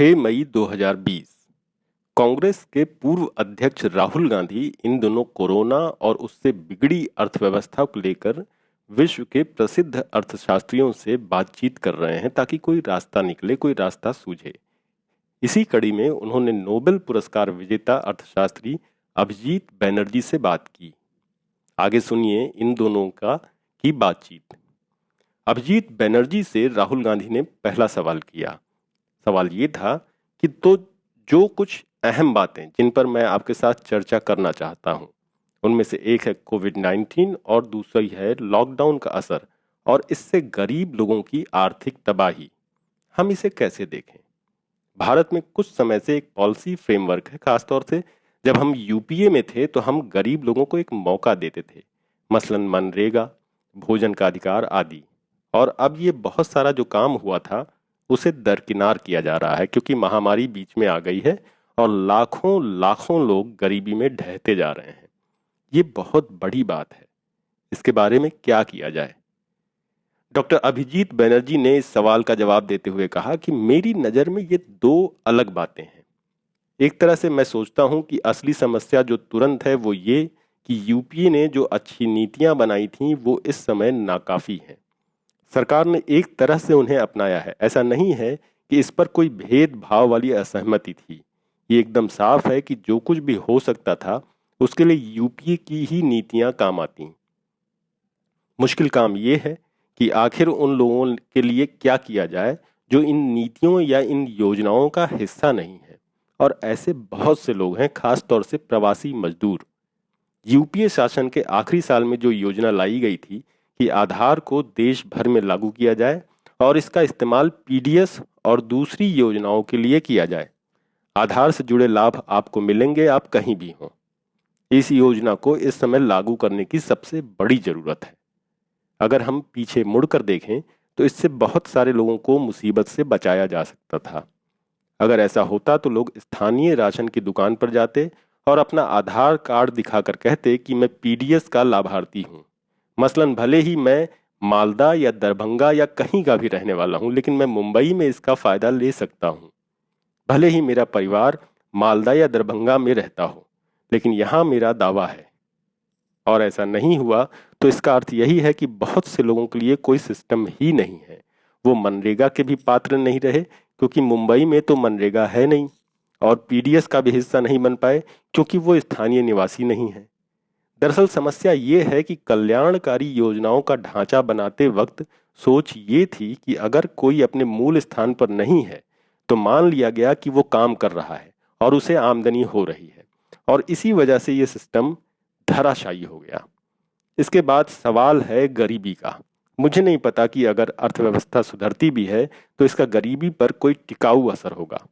6 मई 2020 कांग्रेस के पूर्व अध्यक्ष राहुल गांधी इन दिनों कोरोना और उससे बिगड़ी अर्थव्यवस्था को लेकर विश्व के प्रसिद्ध अर्थशास्त्रियों से बातचीत कर रहे हैं ताकि कोई रास्ता निकले, कोई रास्ता सूझे। इसी कड़ी में उन्होंने नोबेल पुरस्कार विजेता अर्थशास्त्री अभिजीत बैनर्जी से बात की। आगे सुनिए इन दोनों की बातचीत। अभिजीत बैनर्जी से राहुल गांधी ने पहला सवाल किया। सवाल ये था कि तो जो कुछ अहम बातें जिन पर मैं आपके साथ चर्चा करना चाहता हूं, उनमें से एक है कोविड-19 और दूसरी है लॉकडाउन का असर और इससे गरीब लोगों की आर्थिक तबाही। हम इसे कैसे देखें? भारत में कुछ समय से एक पॉलिसी फ्रेमवर्क है, खासतौर से जब हम यूपीए में थे तो हम गरीब लोगों को एक मौका देते थे, मसलन मनरेगा, भोजन का अधिकार आदि। और अब ये बहुत सारा जो काम हुआ था उसे दरकिनार किया जा रहा है क्योंकि महामारी बीच में आ गई है और लाखों लाखों लोग गरीबी में ढहते जा रहे हैं। ये बहुत बड़ी बात है। इसके बारे में क्या किया जाए? डॉक्टर अभिजीत बैनर्जी ने इस सवाल का जवाब देते हुए कहा कि मेरी नज़र में ये दो अलग बातें हैं। एक तरह से मैं सोचता हूं कि असली समस्या जो तुरंत है वो ये कि यूपीए ने जो अच्छी नीतियां बनाई थीं वो इस समय नाकाफी हैं। सरकार ने एक तरह से उन्हें अपनाया है। ऐसा नहीं है कि इस पर कोई भेदभाव वाली असहमति थी। ये एकदम साफ है कि जो कुछ भी हो सकता था उसके लिए यूपीए की ही नीतियां काम आती। मुश्किल काम ये है कि आखिर उन लोगों के लिए क्या किया जाए जो इन नीतियों या इन योजनाओं का हिस्सा नहीं है। और ऐसे बहुत से लोग हैं, खास तौर से प्रवासी मजदूर। यूपीए शासन के आखिरी साल में जो योजना लाई गई थी कि आधार को देश भर में लागू किया जाए और इसका इस्तेमाल पीडीएस और दूसरी योजनाओं के लिए किया जाए। आधार से जुड़े लाभ आपको मिलेंगे, आप कहीं भी हों। इस योजना को इस समय लागू करने की सबसे बड़ी जरूरत है। अगर हम पीछे मुड़कर देखें तो इससे बहुत सारे लोगों को मुसीबत से बचाया जा सकता था। अगर ऐसा होता तो लोग स्थानीय राशन की दुकान पर जाते और अपना आधार कार्ड दिखाकर कहते कि मैं पीडीएस का लाभार्थी हूं। मसलन भले ही मैं मालदा या दरभंगा या कहीं का भी रहने वाला हूं, लेकिन मैं मुंबई में इसका फायदा ले सकता हूं। भले ही मेरा परिवार मालदा या दरभंगा में रहता हो, लेकिन यहां मेरा दावा है। और ऐसा नहीं हुआ तो इसका अर्थ यही है कि बहुत से लोगों के लिए कोई सिस्टम ही नहीं है। वो मनरेगा के भी पात्र नहीं रहे क्योंकि मुंबई में तो मनरेगा है नहीं, और पीडीएस का भी हिस्सा नहीं बन पाए क्योंकि वो स्थानीय निवासी नहीं है। दरअसल समस्या ये है कि कल्याणकारी योजनाओं का ढांचा बनाते वक्त सोच ये थी कि अगर कोई अपने मूल स्थान पर नहीं है तो मान लिया गया कि वो काम कर रहा है और उसे आमदनी हो रही है, और इसी वजह से ये सिस्टम धराशायी हो गया। इसके बाद सवाल है गरीबी का। मुझे नहीं पता कि अगर अर्थव्यवस्था सुधरती भी है तो इसका गरीबी पर कोई टिकाऊ असर होगा।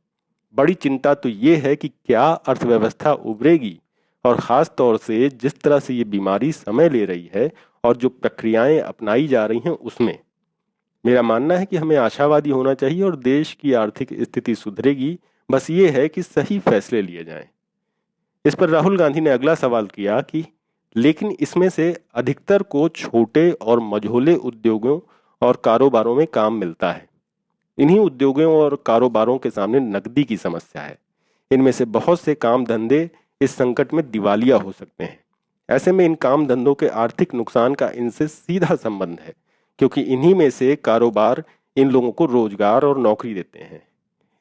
बड़ी चिंता तो ये है कि क्या अर्थव्यवस्था उभरेगी, और ख़ास तौर से जिस तरह से ये बीमारी समय ले रही है और जो प्रक्रियाएं अपनाई जा रही हैं उसमें। मेरा मानना है कि हमें आशावादी होना चाहिए और देश की आर्थिक स्थिति सुधरेगी, बस ये है कि सही फैसले लिए जाएं। इस पर राहुल गांधी ने अगला सवाल किया कि लेकिन इसमें से अधिकतर को छोटे और मझोले उद्योगों और कारोबारों में काम मिलता है। इन्हीं उद्योगों और कारोबारों के सामने नकदी की समस्या है। इनमें से बहुत से काम धंधे इस संकट में दिवालिया हो सकते हैं। ऐसे में इन काम धंधों के आर्थिक नुकसान का इनसे सीधा संबंध है क्योंकि इन्हीं में से कारोबार इन लोगों को रोजगार और नौकरी देते हैं।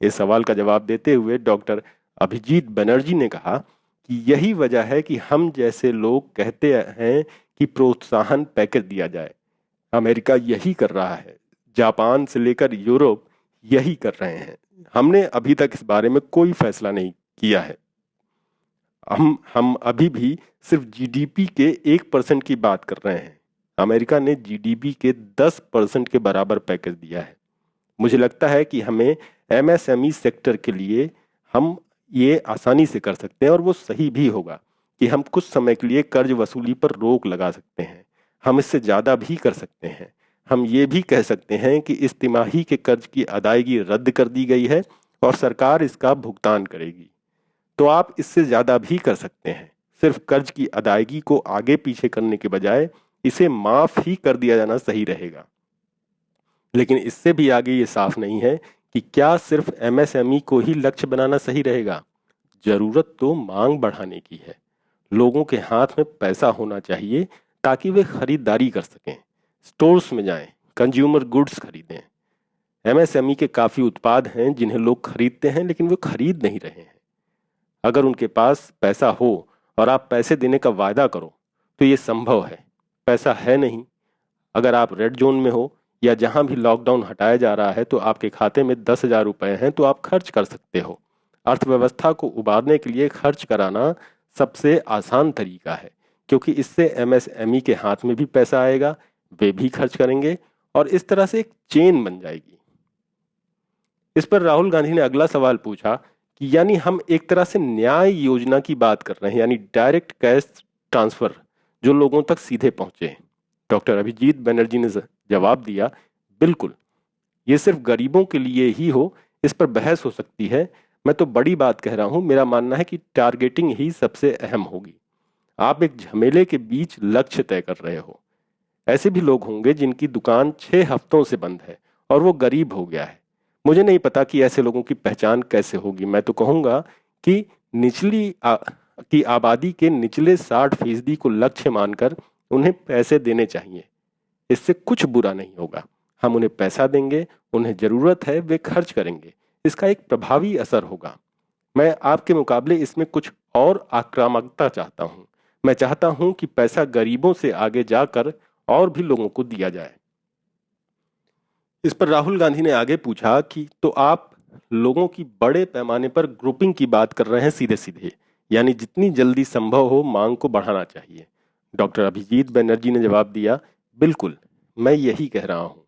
इस सवाल का जवाब देते हुए डॉक्टर अभिजीत बनर्जी ने कहा कि यही वजह है कि हम जैसे लोग कहते हैं कि प्रोत्साहन पैकेज दिया जाए। अमेरिका यही कर रहा है, जापान से लेकर यूरोप यही कर रहे हैं। हमने अभी तक इस बारे में कोई फैसला नहीं किया है। हम अभी भी सिर्फ जीडीपी के 1% की बात कर रहे हैं। अमेरिका ने जीडीपी के 10% के बराबर पैकेज दिया है। मुझे लगता है कि हमें एमएसएमई सेक्टर के लिए हम ये आसानी से कर सकते हैं, और वो सही भी होगा कि हम कुछ समय के लिए कर्ज वसूली पर रोक लगा सकते हैं। हम इससे ज़्यादा भी कर सकते हैं। हम ये भी कह सकते हैं कि इस तिमाही के कर्ज की अदायगी रद्द कर दी गई है और सरकार इसका भुगतान करेगी। तो आप इससे ज़्यादा भी कर सकते हैं। सिर्फ कर्ज की अदायगी को आगे पीछे करने के बजाय इसे माफ़ ही कर दिया जाना सही रहेगा। लेकिन इससे भी आगे ये साफ नहीं है कि क्या सिर्फ एमएसएमई को ही लक्ष्य बनाना सही रहेगा? जरूरत तो मांग बढ़ाने की है। लोगों के हाथ में पैसा होना चाहिए ताकि वे खरीदारी कर सकें, स्टोर्स में जाएं, कंज्यूमर गुड्स खरीदें। एमएसएमई के काफी उत्पाद हैं जिन्हें लोग खरीदते हैं लेकिन वे खरीद नहीं रहे हैं। अगर उनके पास पैसा हो और आप पैसे देने का वायदा करो तो ये संभव है। पैसा है नहीं, अगर आप रेड जोन में हो या जहां भी लॉकडाउन हटाया जा रहा है तो आपके खाते में 10,000 रुपए हैं तो आप खर्च कर सकते हो। अर्थव्यवस्था को उबारने के लिए खर्च कराना सबसे आसान तरीका है, क्योंकि इससे एमएसएमई के हाथ में भी पैसा आएगा, वे भी खर्च करेंगे और इस तरह से एक चेन बन जाएगी। इस पर राहुल गांधी ने अगला सवाल पूछा कि यानी हम एक तरह से न्याय योजना की बात कर रहे हैं, यानी डायरेक्ट कैश ट्रांसफर जो लोगों तक सीधे पहुंचे। डॉक्टर अभिजीत बनर्जी ने जवाब दिया, बिल्कुल, ये सिर्फ गरीबों के लिए ही हो इस पर बहस हो सकती है, मैं तो बड़ी बात कह रहा हूं। मेरा मानना है कि टारगेटिंग ही सबसे अहम होगी। आप एक झमेले के बीच लक्ष्य तय कर रहे हो। ऐसे भी लोग होंगे जिनकी दुकान 6 हफ्तों से बंद है और वो गरीब हो गया है। मुझे नहीं पता कि ऐसे लोगों की पहचान कैसे होगी। मैं तो कहूंगा कि की आबादी के निचले 60% को लक्ष्य मानकर उन्हें पैसे देने चाहिए। इससे कुछ बुरा नहीं होगा। हम उन्हें पैसा देंगे, उन्हें जरूरत है, वे खर्च करेंगे, इसका एक प्रभावी असर होगा। मैं आपके मुकाबले इसमें कुछ और आक्रामकता चाहता हूं। मैं चाहता हूं कि पैसा गरीबों से आगे जाकर और भी लोगों को दिया जाए। इस पर राहुल गांधी ने आगे पूछा कि तो आप लोगों की बड़े पैमाने पर ग्रुपिंग की बात कर रहे हैं सीधे सीधे, यानी जितनी जल्दी संभव हो मांग को बढ़ाना चाहिए। डॉक्टर अभिजीत बनर्जी ने जवाब दिया, बिल्कुल, मैं यही कह रहा हूं।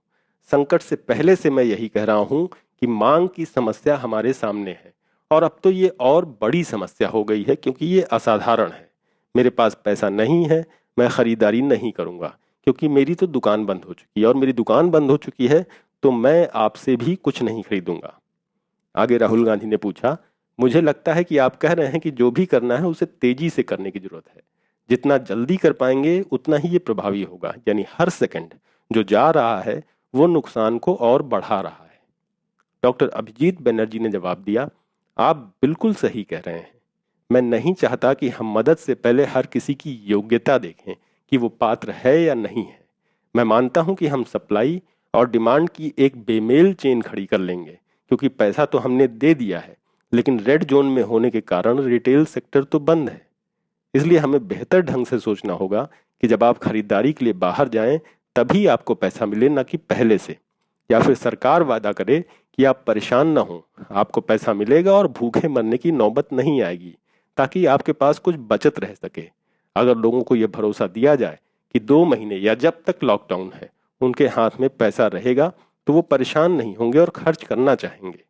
संकट से पहले से मैं यही कह रहा हूं कि मांग की समस्या हमारे सामने है और अब तो ये और बड़ी समस्या हो गई है क्योंकि ये असाधारण है। मेरे पास पैसा नहीं है, मैं खरीदारी नहीं करूंगा क्योंकि मेरी तो दुकान बंद हो चुकी है और मेरी दुकान बंद हो चुकी है तो मैं आपसे भी कुछ नहीं खरीदूंगा। आगे राहुल गांधी ने पूछा, मुझे लगता है कि आप कह रहे हैं कि जो भी करना है उसे तेजी से करने की जरूरत है। जितना जल्दी कर पाएंगे उतना ही ये प्रभावी होगा, यानी हर सेकंड जो जा रहा है वो नुकसान को और बढ़ा रहा है। डॉक्टर अभिजीत बनर्जी ने जवाब दिया, आप बिल्कुल सही कह रहे हैं। मैं नहीं चाहता कि हम मदद से पहले हर किसी की योग्यता देखें कि वो पात्र है या नहीं है। मैं मानता हूं कि हम सप्लाई और डिमांड की एक बेमेल चेन खड़ी कर लेंगे, क्योंकि पैसा तो हमने दे दिया है लेकिन रेड जोन में होने के कारण रिटेल सेक्टर तो बंद है। इसलिए हमें बेहतर ढंग से सोचना होगा कि जब आप खरीदारी के लिए बाहर जाएं तभी आपको पैसा मिले, ना कि पहले से। या फिर सरकार वादा करे कि आप परेशान ना हो, आपको पैसा मिलेगा और भूखे मरने की नौबत नहीं आएगी, ताकि आपके पास कुछ बचत रह सके। अगर लोगों को यह भरोसा दिया जाए कि 2 महीने या जब तक लॉकडाउन है उनके हाथ में पैसा रहेगा तो वो परेशान नहीं होंगे और खर्च करना चाहेंगे।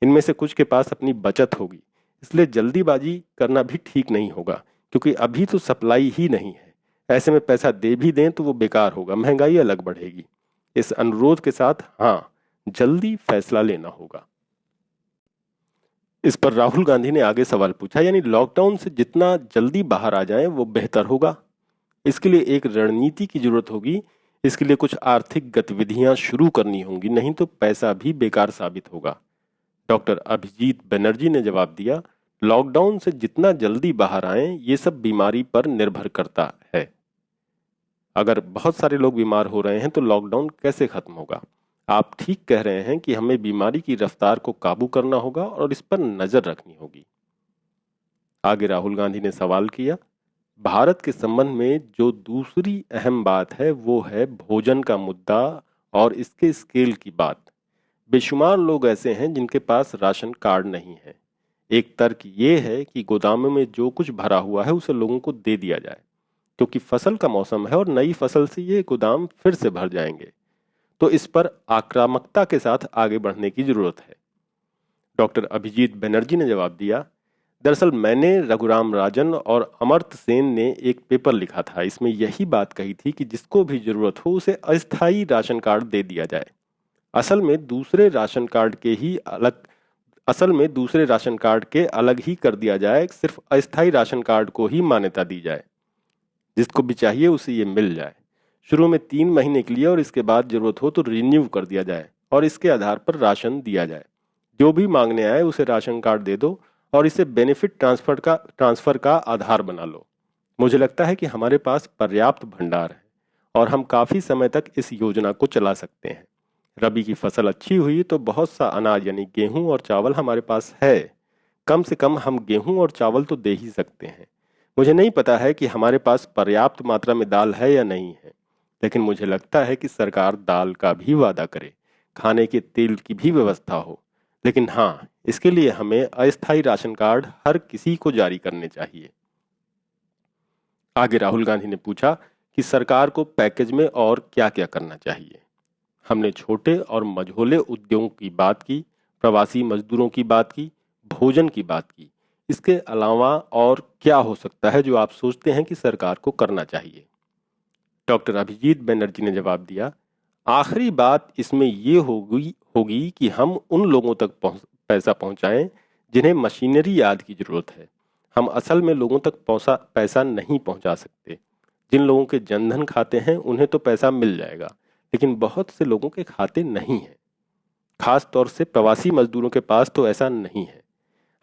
इनमें से कुछ के पास अपनी बचत होगी, इसलिए जल्दीबाजी करना भी ठीक नहीं होगा, क्योंकि अभी तो सप्लाई ही नहीं है। ऐसे में पैसा दे भी दें तो वो बेकार होगा, महंगाई अलग बढ़ेगी। इस अनुरोध के साथ हाँ, जल्दी फैसला लेना होगा। इस पर राहुल गांधी ने आगे सवाल पूछा, यानी लॉकडाउन से जितना जल्दी बाहर आ जाएं वो बेहतर होगा। इसके लिए एक रणनीति की जरूरत होगी। इसके लिए कुछ आर्थिक गतिविधियां शुरू करनी होंगी, नहीं तो पैसा भी बेकार साबित होगा। डॉक्टर अभिजीत बनर्जी ने जवाब दिया, लॉकडाउन से जितना जल्दी बाहर आएं ये सब बीमारी पर निर्भर करता है। अगर बहुत सारे लोग बीमार हो रहे हैं तो लॉकडाउन कैसे खत्म होगा? आप ठीक कह रहे हैं कि हमें बीमारी की रफ्तार को काबू करना होगा और इस पर नजर रखनी होगी। आगे राहुल गांधी ने सवाल किया, भारत के संबंध में जो दूसरी अहम बात है वो है भोजन का मुद्दा और इसके स्केल की बात। बेशुमार लोग ऐसे हैं जिनके पास राशन कार्ड नहीं है। एक तर्क ये है कि गोदामों में जो कुछ भरा हुआ है उसे लोगों को दे दिया जाए, क्योंकि फसल का मौसम है और नई फसल से ये गोदाम फिर से भर जाएंगे। तो इस पर आक्रामकता के साथ आगे बढ़ने की जरूरत है। डॉक्टर अभिजीत बनर्जी ने जवाब दिया, दरअसल मैंने रघुराम राजन और अमर्त्य सेन ने एक पेपर लिखा था। इसमें यही बात कही थी कि जिसको भी जरूरत हो उसे अस्थायी राशन कार्ड दे दिया जाए। असल में दूसरे राशन कार्ड के अलग ही कर दिया जाए, सिर्फ अस्थायी राशन कार्ड को ही मान्यता दी जाए। जिसको भी चाहिए उसे ये मिल जाए। शुरू में 3 महीने के लिए और इसके बाद जरूरत हो तो रिन्यू कर दिया जाए और इसके आधार पर राशन दिया जाए। जो भी मांगने आए उसे राशन कार्ड दे दो और इसे बेनिफिट ट्रांसफर का आधार बना लो। मुझे लगता है कि हमारे पास पर्याप्त भंडार है और हम काफी समय तक इस योजना को चला सकते हैं। रबी की फसल अच्छी हुई तो बहुत सा अनाज यानी गेहूं और चावल हमारे पास है। कम से कम हम गेहूं और चावल तो दे ही सकते हैं। मुझे नहीं पता है कि हमारे पास पर्याप्त मात्रा में दाल है या नहीं है, लेकिन मुझे लगता है कि सरकार दाल का भी वादा करे, खाने के तेल की भी व्यवस्था हो। लेकिन हाँ, इसके लिए हमें अस्थायी राशन कार्ड हर किसी को जारी करने चाहिए। आगे राहुल गांधी ने पूछा कि सरकार को पैकेज में और क्या क्या करना चाहिए। हमने छोटे और मझोले उद्योगों की बात की, प्रवासी मजदूरों की बात की, भोजन की बात की। इसके अलावा और क्या हो सकता है जो आप सोचते हैं कि सरकार को करना चाहिए? डॉक्टर अभिजीत बनर्जी ने जवाब दिया, आखिरी बात इसमें ये होगी कि हम उन लोगों तक पैसा पहुंचाएं जिन्हें मशीनरी याद की जरूरत है। हम असल में लोगों तक पैसा नहीं पहुंचा सकते। जिन लोगों के जनधन खाते हैं उन्हें तो पैसा मिल जाएगा, लेकिन बहुत से लोगों के खाते नहीं हैं। खास तौर से प्रवासी मजदूरों के पास तो ऐसा नहीं है।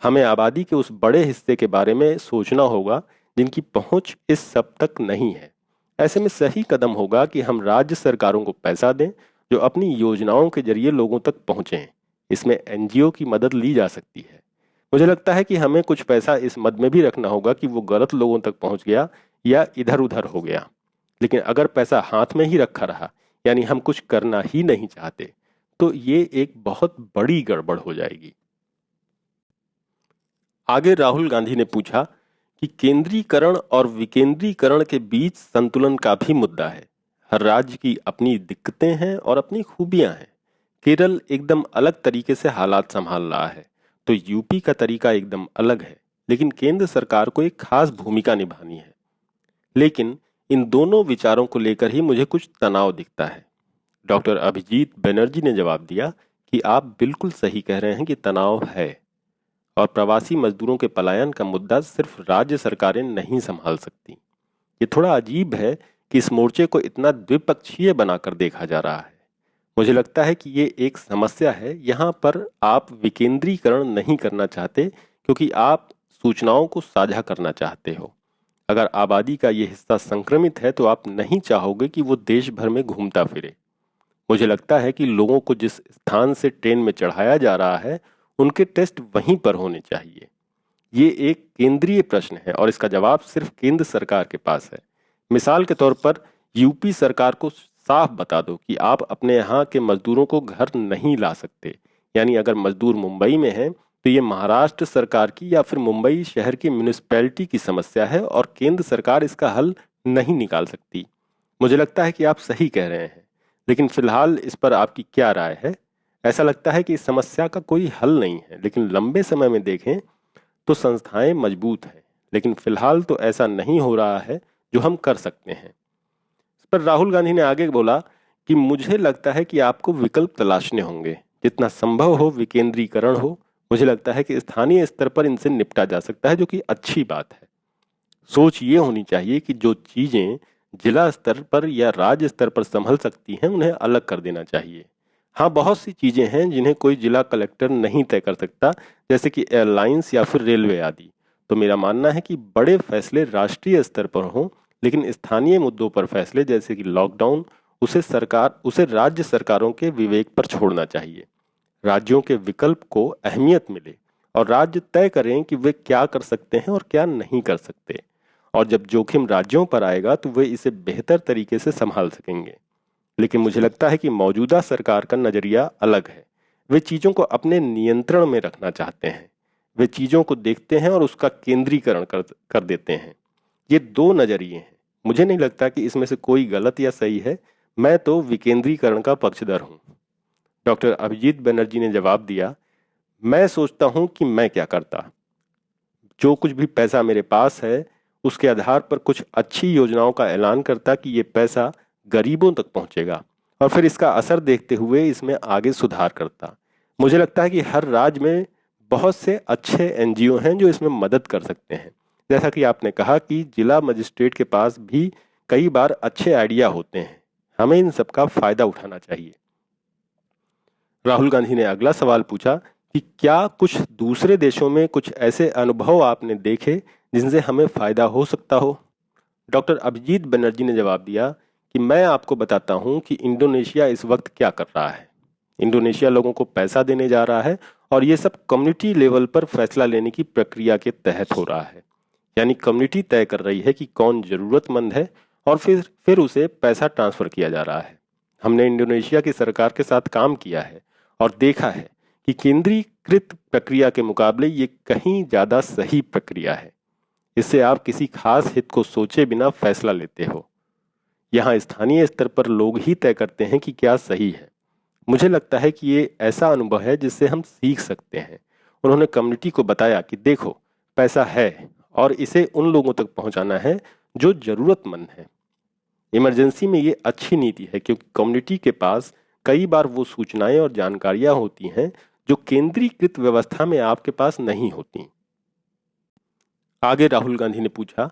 हमें आबादी के उस बड़े हिस्से के बारे में सोचना होगा जिनकी पहुंच इस सब तक नहीं है। ऐसे में सही कदम होगा कि हम राज्य सरकारों को पैसा दें जो अपनी योजनाओं के जरिए लोगों तक पहुंचें। इसमें एनजीओ की मदद ली जा सकती है। मुझे लगता है कि हमें कुछ पैसा इस मद में भी रखना होगा कि वो गलत लोगों तक पहुंच गया या इधर उधर हो गया। लेकिन अगर पैसा हाथ में ही रखा रहा, यानी हम कुछ करना ही नहीं चाहते, तो ये एक बहुत बड़ी गड़बड़ हो जाएगी। आगे राहुल गांधी ने पूछा कि केंद्रीकरण और विकेंद्रीकरण के बीच संतुलन का भी मुद्दा है। हर राज्य की अपनी दिक्कतें हैं और अपनी खूबियां हैं। केरल एकदम अलग तरीके से हालात संभाल रहा है, तो यूपी का तरीका एकदम अलग है, लेकिन केंद्र सरकार को एक खास भूमिका निभानी है। लेकिन इन दोनों विचारों को लेकर ही मुझे कुछ तनाव दिखता है। डॉक्टर अभिजीत बनर्जी ने जवाब दिया कि आप बिल्कुल सही कह रहे हैं कि तनाव है, और प्रवासी मजदूरों के पलायन का मुद्दा सिर्फ राज्य सरकारें नहीं संभाल सकती। ये थोड़ा अजीब है कि इस मोर्चे को इतना द्विपक्षीय बनाकर देखा जा रहा है। मुझे लगता है कि ये एक समस्या है। यहाँ पर आप विकेंद्रीकरण नहीं करना चाहते क्योंकि आप सूचनाओं को साझा करना चाहते हो। अगर आबादी का ये हिस्सा संक्रमित है तो आप नहीं चाहोगे कि वो देश भर में घूमता फिरे। मुझे लगता है कि लोगों को जिस स्थान से ट्रेन में चढ़ाया जा रहा है उनके टेस्ट वहीं पर होने चाहिए। ये एक केंद्रीय प्रश्न है और इसका जवाब सिर्फ केंद्र सरकार के पास है। मिसाल के तौर पर यूपी सरकार को साफ बता दो कि आप अपने यहाँ के मजदूरों को घर नहीं ला सकते। यानी अगर मजदूर मुंबई में हैं तो ये महाराष्ट्र सरकार की या फिर मुंबई शहर की म्युनिसिपैलिटी की समस्या है और केंद्र सरकार इसका हल नहीं निकाल सकती। मुझे लगता है कि आप सही कह रहे हैं, लेकिन फिलहाल इस पर आपकी क्या राय है? ऐसा लगता है कि इस समस्या का कोई हल नहीं है, लेकिन लंबे समय में देखें तो संस्थाएं मजबूत हैं। लेकिन फिलहाल तो ऐसा नहीं हो रहा है जो हम कर सकते हैं। इस पर राहुल गांधी ने आगे बोला कि मुझे लगता है कि आपको विकल्प तलाशने होंगे। जितना संभव हो विकेंद्रीकरण हो। मुझे लगता है कि स्थानीय स्तर पर इनसे निपटा जा सकता है, जो कि अच्छी बात है। सोच ये होनी चाहिए कि जो चीजें जिला स्तर पर या राज्य स्तर पर संभल सकती हैं उन्हें अलग कर देना चाहिए। हाँ, बहुत सी चीजें हैं जिन्हें कोई जिला कलेक्टर नहीं तय कर सकता, जैसे कि एयरलाइंस या फिर रेलवे आदि। तो मेरा मानना है कि बड़े फैसले राष्ट्रीय स्तर पर हों, लेकिन स्थानीय मुद्दों पर फैसले जैसे कि लॉकडाउन उसे राज्य सरकारों के विवेक पर छोड़ना चाहिए। राज्यों के विकल्प को अहमियत मिले और राज्य तय करें कि वे क्या कर सकते हैं और क्या नहीं कर सकते। और जब जोखिम राज्यों पर आएगा तो वे इसे बेहतर तरीके से संभाल सकेंगे। लेकिन मुझे लगता है कि मौजूदा सरकार का नजरिया अलग है। वे चीजों को अपने नियंत्रण में रखना चाहते हैं। वे चीजों को देखते हैं और उसका केंद्रीकरण कर देते हैं। ये दो नजरिए हैं। मुझे नहीं लगता कि इसमें से कोई गलत या सही है। मैं तो विकेंद्रीकरण का पक्षधर हूँ। डॉक्टर अभिजीत बनर्जी ने जवाब दिया, मैं सोचता हूँ कि मैं क्या करता। जो कुछ भी पैसा मेरे पास है उसके आधार पर कुछ अच्छी योजनाओं का ऐलान करता कि ये पैसा गरीबों तक पहुंचेगा और फिर इसका असर देखते हुए इसमें आगे सुधार करता। मुझे लगता है कि हर राज्य में बहुत से अच्छे एनजीओ हैं जो इसमें मदद कर सकते हैं। जैसा कि आपने कहा कि जिला मजिस्ट्रेट के पास भी कई बार अच्छे आइडिया होते हैं। हमें इन सब का फायदा उठाना चाहिए। राहुल गांधी ने अगला सवाल पूछा कि क्या कुछ दूसरे देशों में कुछ ऐसे अनुभव आपने देखे जिनसे हमें फायदा हो सकता हो? डॉक्टर अभिजीत बनर्जी ने जवाब दिया कि मैं आपको बताता हूं कि इंडोनेशिया इस वक्त क्या कर रहा है। इंडोनेशिया लोगों को पैसा देने जा रहा है और ये सब कम्युनिटी लेवल पर फैसला लेने की प्रक्रिया के तहत हो रहा है। यानी कम्युनिटी तय कर रही है कि कौन जरूरतमंद है और फिर उसे पैसा ट्रांसफर किया जा रहा है। हमने इंडोनेशिया की सरकार के साथ काम किया है और देखा है कि केंद्रीकृत प्रक्रिया के मुकाबले ये कहीं ज्यादा सही प्रक्रिया है। इससे आप किसी खास हित को सोचे बिना फैसला लेते हो। यहाँ स्थानीय स्तर पर लोग ही तय करते हैं कि क्या सही है। मुझे लगता है कि ये ऐसा अनुभव है जिससे हम सीख सकते हैं। उन्होंने कम्युनिटी को बताया कि देखो, पैसा है और इसे उन लोगों तक पहुंचाना है जो जरूरतमंद है। इमरजेंसी में ये अच्छी नीति है क्योंकि कम्युनिटी के पास कई बार वो सूचनाएं और जानकारियां होती हैं जो केंद्रीकृत व्यवस्था में आपके पास नहीं होती। आगे राहुल गांधी ने पूछा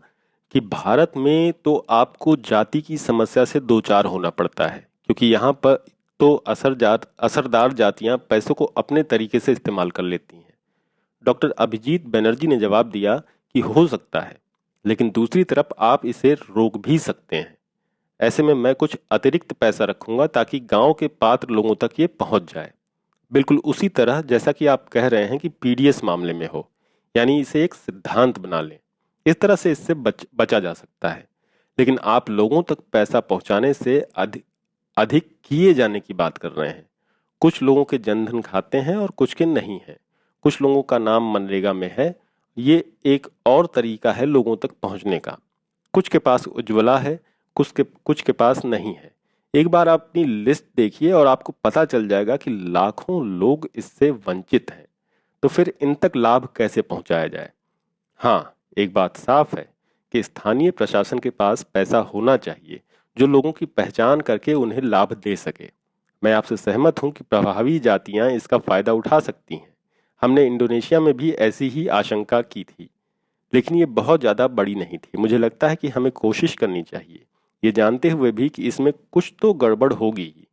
कि भारत में तो आपको जाति की समस्या से दो चार होना पड़ता है क्योंकि यहाँ पर तो असरदार जातियां पैसों को अपने तरीके से इस्तेमाल कर लेती हैं। डॉक्टर अभिजीत बनर्जी ने जवाब दिया कि हो सकता है, लेकिन दूसरी तरफ आप इसे रोक भी सकते हैं। ऐसे में मैं कुछ अतिरिक्त पैसा रखूंगा ताकि गांव के पात्र लोगों तक ये पहुंच जाए, बिल्कुल उसी तरह जैसा कि आप कह रहे हैं कि पीडीएस मामले में हो। यानी इसे एक सिद्धांत बना लें। इस तरह से इससे बचा जा सकता है। लेकिन आप लोगों तक पैसा पहुंचाने से अधिक किए जाने की बात कर रहे हैं। कुछ लोगों के जनधन खाते हैं और कुछ के नहीं है। कुछ लोगों का नाम मनरेगा में है। ये एक और तरीका है लोगों तक पहुंचने का। कुछ के पास उज्ज्वला है, कुछ के पास नहीं है। एक बार आप अपनी लिस्ट देखिए और आपको पता चल जाएगा कि लाखों लोग इससे वंचित हैं। तो फिर इन तक लाभ कैसे पहुंचाया जाए? हाँ, एक बात साफ है कि स्थानीय प्रशासन के पास पैसा होना चाहिए जो लोगों की पहचान करके उन्हें लाभ दे सके। मैं आपसे सहमत हूं कि प्रभावी जातियां इसका फायदा उठा सकती हैं। हमने इंडोनेशिया में भी ऐसी ही आशंका की थी, लेकिन ये बहुत ज़्यादा बड़ी नहीं थी। मुझे लगता है कि हमें कोशिश करनी चाहिए, ये जानते हुए भी कि इसमें कुछ तो गड़बड़ होगी ही।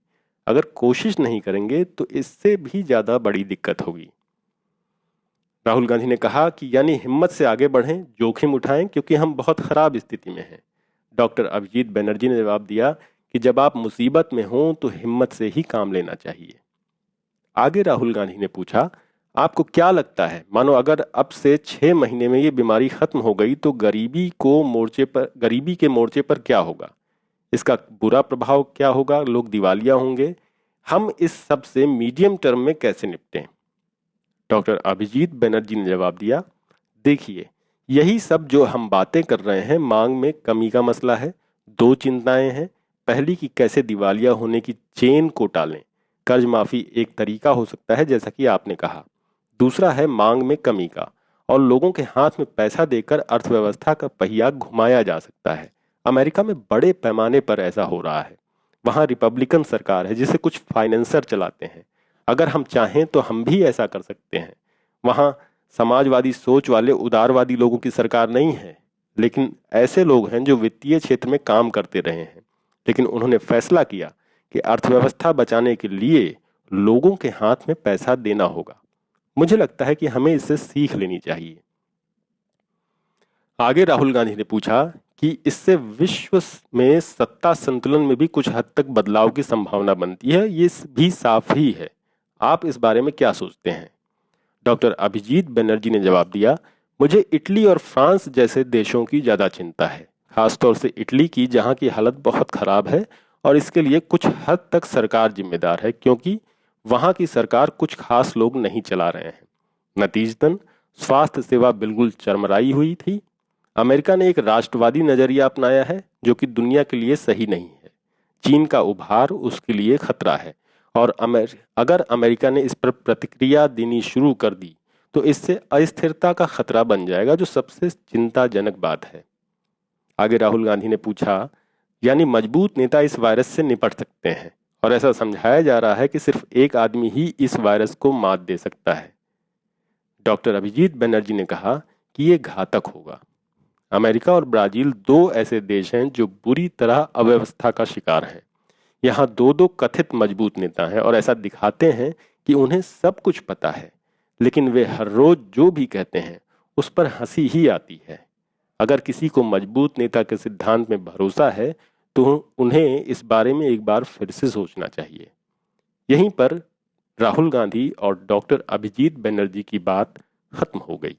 अगर कोशिश नहीं करेंगे तो इससे भी ज़्यादा बड़ी दिक्कत होगी। राहुल गांधी ने कहा कि यानी हिम्मत से आगे बढ़ें, जोखिम उठाएं क्योंकि हम बहुत खराब स्थिति में हैं। डॉक्टर अभिजीत बनर्जी ने जवाब दिया कि जब आप मुसीबत में हों तो हिम्मत से ही काम लेना चाहिए। आगे राहुल गांधी ने पूछा, आपको क्या लगता है, मानो अगर अब से 6 महीने में ये बीमारी खत्म हो गई तो गरीबी के मोर्चे पर क्या होगा? इसका बुरा प्रभाव क्या होगा? लोग दिवालिया होंगे। हम इस सब से मीडियम टर्म में कैसे निपटें? डॉक्टर अभिजीत बनर्जी ने जवाब दिया, देखिए, यही सब जो हम बातें कर रहे हैं, मांग में कमी का मसला है। दो चिंताएं हैं। पहली कि कैसे दिवालिया होने की चेन को टालें। कर्ज माफी एक तरीका हो सकता है जैसा कि आपने कहा। दूसरा है मांग में कमी का, और लोगों के हाथ में पैसा देकर अर्थव्यवस्था का पहिया घुमाया जा सकता है। अमेरिका में बड़े पैमाने पर ऐसा हो रहा है। वहां रिपब्लिकन सरकार है जिसे कुछ फाइनेंसर चलाते हैं। अगर हम चाहें तो हम भी ऐसा कर सकते हैं। वहां समाजवादी सोच वाले उदारवादी लोगों की सरकार नहीं है, लेकिन ऐसे लोग हैं जो वित्तीय क्षेत्र में काम करते रहे हैं। लेकिन उन्होंने फैसला किया कि अर्थव्यवस्था बचाने के लिए लोगों के हाथ में पैसा देना होगा। मुझे लगता है कि हमें इससे सीख लेनी चाहिए। आगे राहुल गांधी ने पूछा कि इससे विश्व में सत्ता संतुलन में भी कुछ हद तक बदलाव की संभावना बनती है। ये भी साफ ही है। आप इस बारे में क्या सोचते हैं? डॉक्टर अभिजीत बनर्जी ने जवाब दिया, मुझे इटली और फ्रांस जैसे देशों की ज़्यादा चिंता है, खासतौर से इटली की, जहां की हालत बहुत खराब है और इसके लिए कुछ हद तक सरकार जिम्मेदार है क्योंकि वहां की सरकार कुछ खास लोग नहीं चला रहे हैं। नतीजतन स्वास्थ्य सेवा बिल्कुल चरमराई हुई थी। अमेरिका ने एक राष्ट्रवादी नजरिया अपनाया है जो कि दुनिया के लिए सही नहीं है। चीन का उभार उसके लिए खतरा है और अगर अमेरिका ने इस पर प्रतिक्रिया देनी शुरू कर दी तो इससे अस्थिरता का खतरा बन जाएगा, जो सबसे चिंताजनक बात है। आगे राहुल गांधी ने पूछा, यानी मजबूत नेता इस वायरस से निपट सकते हैं और ऐसा समझाया जा रहा है कि सिर्फ एक आदमी ही इस वायरस को मात दे सकता है। डॉक्टर अभिजीत बनर्जी ने कहा कि ये घातक होगा। अमेरिका और ब्राजील दो ऐसे देश हैं जो बुरी तरह अव्यवस्था का शिकार हैं। यहाँ दो दो कथित मजबूत नेता हैं और ऐसा दिखाते हैं कि उन्हें सब कुछ पता है। लेकिन वे हर रोज जो भी कहते हैं उस पर हंसी ही आती है। अगर किसी को मजबूत नेता के सिद्धांत में भरोसा है तो उन्हें इस बारे में एक बार फिर से सोचना चाहिए। यहीं पर राहुल गांधी और डॉक्टर अभिजीत बनर्जी की बात खत्म हो गई।